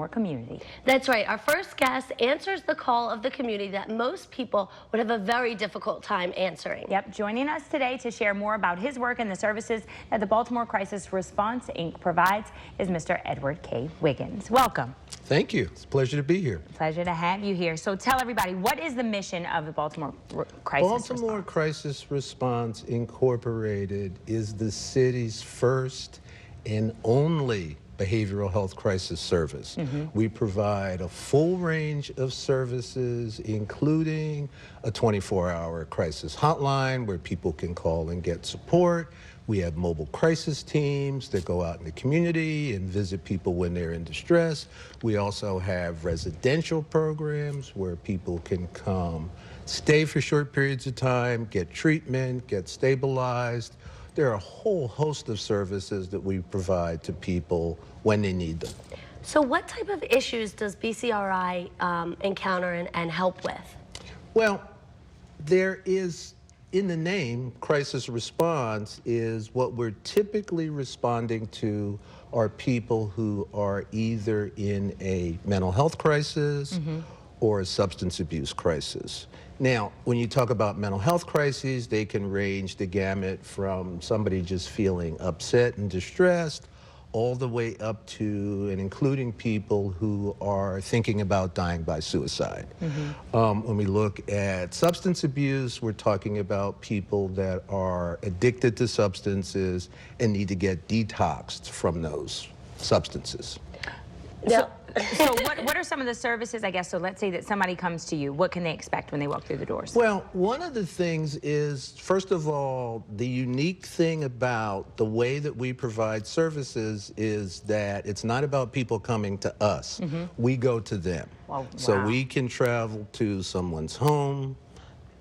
community. That's right. Our first guest answers the call of the community that most people would have a very difficult time answering. Yep, joining us today to share more about his work and the services that the Baltimore Crisis Response, Inc. provides is Mr. Edward K. Wiggins. Welcome. Thank you. It's a pleasure to be here. Pleasure to have you here. So tell everybody, what is the mission of the Baltimore Crisis Response? Baltimore Crisis Response Incorporated is the city's first and only behavioral health crisis service. We provide a full range of services, including a 24-hour crisis hotline where people can call and get support. We have mobile crisis teams that go out in the community and visit people when they're in distress. We also have residential programs where people can come, stay for short periods of time, get treatment, get stabilized. There are a whole host of services that we provide to people when they need them. So what type of issues does BCRI encounter and help with? Well, there is, in the name, crisis response is what we're typically responding to are people who are either in a mental health crisis or a substance abuse crisis. Now, when you talk about mental health crises, they can range the gamut from somebody just feeling upset and distressed all the way up to and including people who are thinking about dying by suicide. When we look at substance abuse, we're talking about people that are addicted to substances and need to get detoxed from those substances. So what are some of the services, I guess, so let's say that somebody comes to you, what can they expect when they walk through the doors? Well, one of the things is, first of all, the unique thing about the way that we provide services is that it's not about people coming to us. We go to them. Wow. So we can travel to someone's home,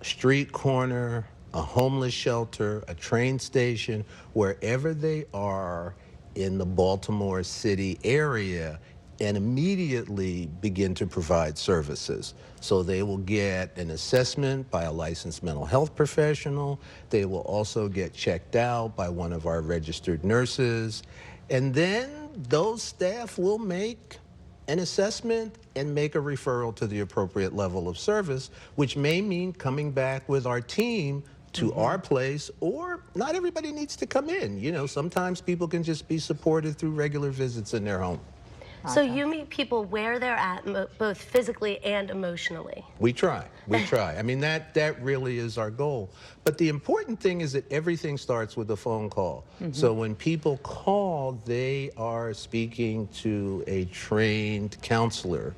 a street corner, a homeless shelter, a train station, wherever they are in the Baltimore City area, and immediately begin to provide services. So they will get an assessment by a licensed mental health professional. They will also get checked out by one of our registered nurses. And then those staff will make an assessment and make a referral to the appropriate level of service, which may mean coming back with our team to our place, or not everybody needs to come in. You know, sometimes people can just be supported through regular visits in their home. So you meet people where they're at, both physically and emotionally. We try. I mean, that really is our goal. But the important thing is that everything starts with a phone call. So when people call, they are speaking to a trained counselor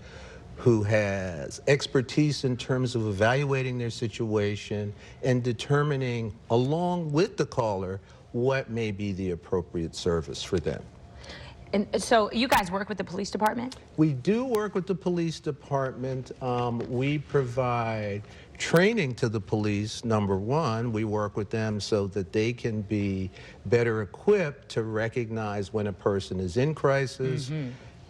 who has expertise in terms of evaluating their situation and determining, along with the caller, what may be the appropriate service for them. And so you guys work with the police department? We do work with the police department. We provide training to the police, number one. We work with them so that they can be better equipped to recognize when a person is in crisis,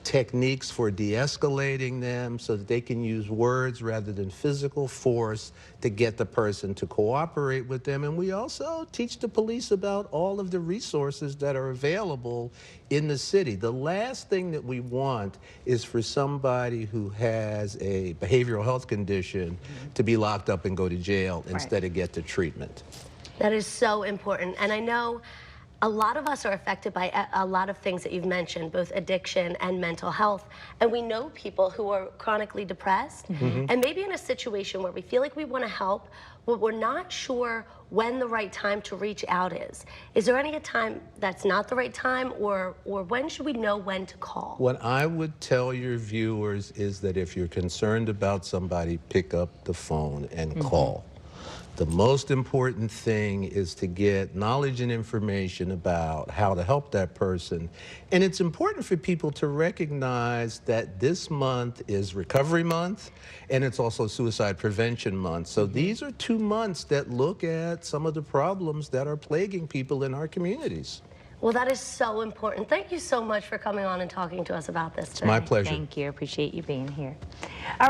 techniques for de-escalating them so that they can use words rather than physical force to get the person to cooperate with them. And we also teach the police about all of the resources that are available in the city. The last thing that we want is for somebody who has a behavioral health condition to be locked up and go to jail instead of get the treatment. That is so important. And I know a lot of us are affected by a lot of things that you've mentioned, both addiction and mental health. And we know people who are chronically depressed and maybe in a situation where we feel like we want to help, but we're not sure when the right time to reach out is. Is there any time that's not the right time, or when should we know when to call? What I would tell your viewers is that if you're concerned about somebody, pick up the phone and call. The most important thing is to get knowledge and information about how to help that person. And it's important for people to recognize that this month is Recovery Month, and it's also Suicide Prevention Month. So these are 2 months that look at some of the problems that are plaguing people in our communities. Well, that is so important. Thank you so much for coming on and talking to us about this today. It's my pleasure. Thank you. Appreciate you being here. All right.